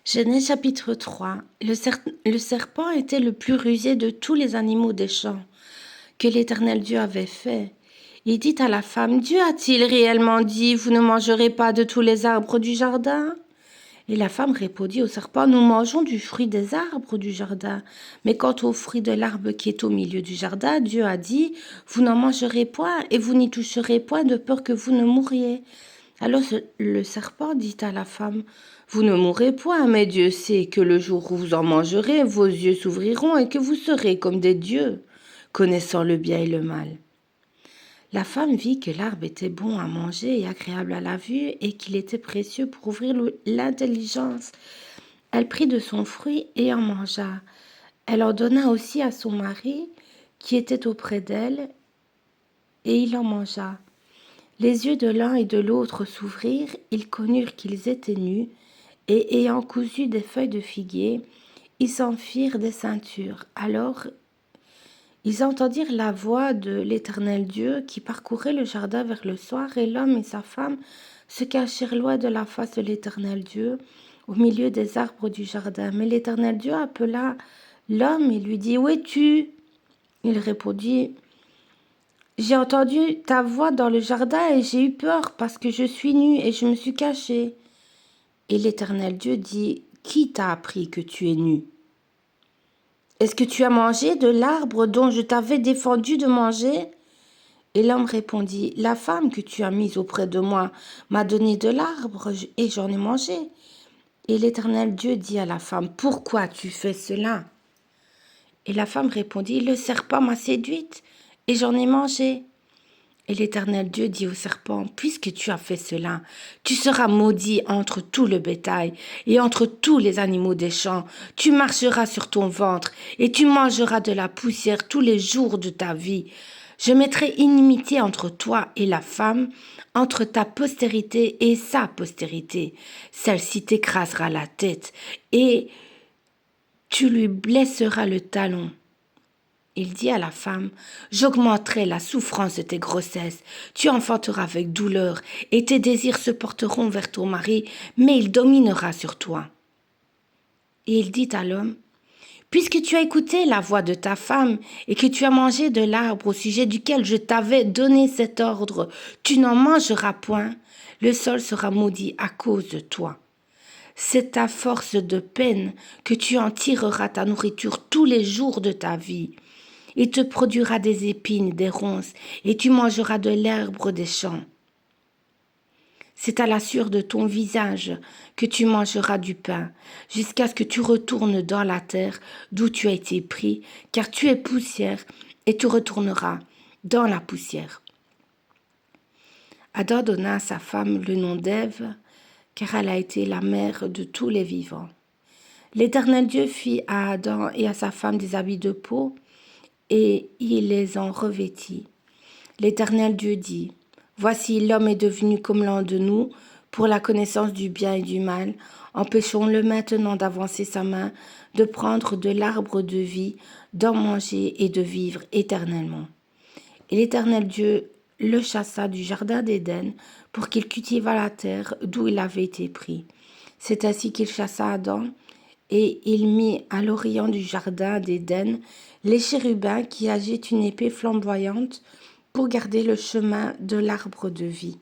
Genèse chapitre 3. Le serpent était le plus rusé de tous les animaux des champs que l'Éternel Dieu avait fait. Il dit à la femme, Dieu a-t-il réellement dit, vous ne mangerez pas de tous les arbres du jardin? Et la femme répondit au serpent, nous mangeons du fruit des arbres du jardin. Mais quant au fruit de l'arbre qui est au milieu du jardin, Dieu a dit, vous n'en mangerez point et vous n'y toucherez point de peur que vous ne mouriez. Alors le serpent dit à la femme, vous ne mourrez point, mais Dieu sait que le jour où vous en mangerez, vos yeux s'ouvriront et que vous serez comme des dieux, connaissant le bien et le mal. La femme vit que l'arbre était bon à manger et agréable à la vue et qu'il était précieux pour ouvrir l'intelligence. Elle prit de son fruit et en mangea. Elle en donna aussi à son mari qui était auprès d'elle et il en mangea. Les yeux de l'un et de l'autre s'ouvrirent, ils connurent qu'ils étaient nus, et ayant cousu des feuilles de figuier, ils s'en firent des ceintures. Alors ils entendirent la voix de l'Éternel Dieu qui parcourait le jardin vers le soir, et l'homme et sa femme se cachèrent loin de la face de l'Éternel Dieu, au milieu des arbres du jardin. Mais l'Éternel Dieu appela l'homme et lui dit, « Où es-tu » Il répondit, « J'ai entendu ta voix dans le jardin et j'ai eu peur parce que je suis nu et je me suis caché. » Et l'Éternel Dieu dit, « Qui t'a appris que tu es nu? Est-ce que tu as mangé de l'arbre dont je t'avais défendu de manger ?» Et l'homme répondit, « La femme que tu as mise auprès de moi m'a donné de l'arbre et j'en ai mangé. » Et l'Éternel Dieu dit à la femme, « Pourquoi tu fais cela ?» Et la femme répondit, « Le serpent m'a séduite et j'en ai mangé. » Et l'Éternel Dieu dit au serpent, « Puisque tu as fait cela, tu seras maudit entre tout le bétail et entre tous les animaux des champs. Tu marcheras sur ton ventre et tu mangeras de la poussière tous les jours de ta vie. Je mettrai inimitié entre toi et la femme, entre ta postérité et sa postérité. Celle-ci t'écrasera la tête et tu lui blesseras le talon. » Il dit à la femme, « J'augmenterai la souffrance de tes grossesses. Tu enfanteras avec douleur et tes désirs se porteront vers ton mari, mais il dominera sur toi. » Et il dit à l'homme, « Puisque tu as écouté la voix de ta femme et que tu as mangé de l'arbre au sujet duquel je t'avais donné cet ordre, tu n'en mangeras point, le sol sera maudit à cause de toi. C'est à force de peine que tu en tireras ta nourriture tous les jours de ta vie. Il te produira des épines, des ronces, et tu mangeras de l'herbe des champs. C'est à la sueur de ton visage que tu mangeras du pain, jusqu'à ce que tu retournes dans la terre d'où tu as été pris, car tu es poussière, et tu retourneras dans la poussière. » Adam donna à sa femme le nom d'Ève, car elle a été la mère de tous les vivants. L'Éternel Dieu fit à Adam et à sa femme des habits de peau, et il les en revêtit. L'Éternel Dieu dit, « Voici l'homme est devenu comme l'un de nous pour la connaissance du bien et du mal. Empêchons-le maintenant d'avancer sa main, de prendre de l'arbre de vie, d'en manger et de vivre éternellement. » Et l'Éternel Dieu le chassa du jardin d'Éden pour qu'il cultivât la terre d'où il avait été pris. C'est ainsi qu'il chassa Adam, et il mit à l'orient du jardin d'Éden les chérubins qui agitent une épée flamboyante pour garder le chemin de l'arbre de vie.